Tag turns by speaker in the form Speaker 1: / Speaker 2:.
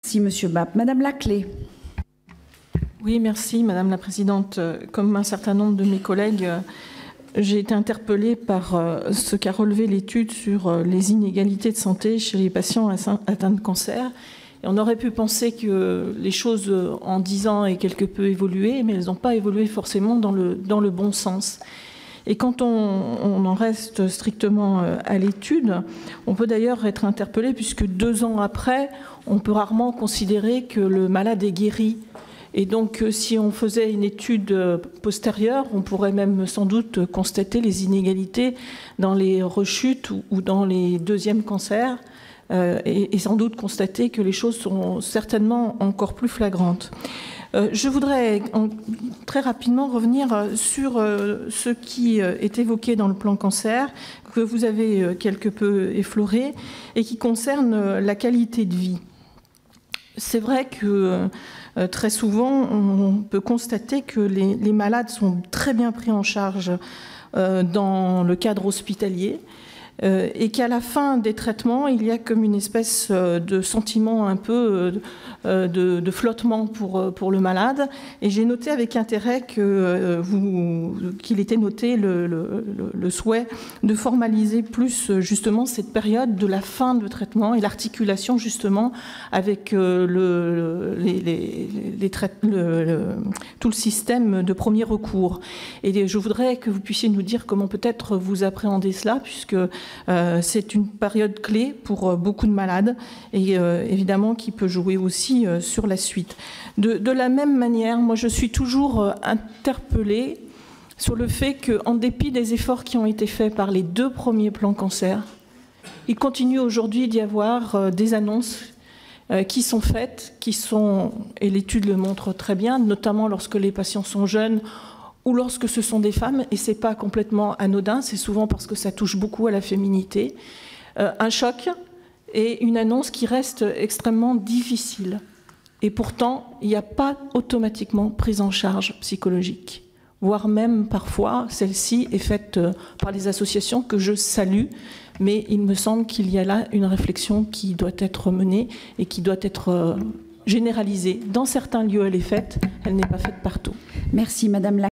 Speaker 1: Merci, Monsieur Bapt. Madame Laclais.
Speaker 2: Oui, merci, Madame la Présidente. Comme un certain nombre de mes collègues, j'ai été interpellée par ce qu'a relevé l'étude sur les inégalités de santé chez les patients atteints de cancer. Et on aurait pu penser que les choses, en 10 ans, aient quelque peu évolué, mais elles n'ont pas évolué forcément dans le bon sens. Et quand on en reste strictement à l'étude, on peut d'ailleurs être interpellé puisque 2 ans après, on peut rarement considérer que le malade est guéri. Et donc, si on faisait une étude postérieure, on pourrait même sans doute constater les inégalités dans les rechutes ou dans les deuxièmes cancers et sans doute constater que les choses sont certainement encore plus flagrantes. Je voudrais très rapidement revenir sur ce qui est évoqué dans le plan cancer, que vous avez quelque peu effleuré, et qui concerne la qualité de vie. C'est vrai que très souvent, on peut constater que les malades sont très bien pris en charge dans le cadre hospitalier et qu'à la fin des traitements, il y a comme une espèce de sentiment un peu de flottement pour le malade. Et j'ai noté avec intérêt qu'il était noté le souhait de formaliser plus justement cette période de la fin de traitement et l'articulation justement avec tout le système de premier recours. Et je voudrais que vous puissiez nous dire comment peut-être vous appréhendez cela, puisque c'est une période clé pour beaucoup de malades et évidemment qui peut jouer aussi sur la suite. De la même manière, moi je suis toujours interpellée sur le fait qu'en dépit des efforts qui ont été faits par les 2 premiers plans cancer, il continue aujourd'hui d'y avoir des annonces qui sont faites, et l'étude le montre très bien, notamment lorsque les patients sont jeunes ou lorsque ce sont des femmes, et ce n'est pas complètement anodin, c'est souvent parce que ça touche beaucoup à la féminité, un choc et une annonce qui reste extrêmement difficile. Et pourtant, il n'y a pas automatiquement prise en charge psychologique, voire même parfois, celle-ci est faite par les associations que je salue, mais il me semble qu'il y a là une réflexion qui doit être menée et qui doit être généralisée. Dans certains lieux, elle est faite, elle n'est pas faite partout.
Speaker 1: Merci, Madame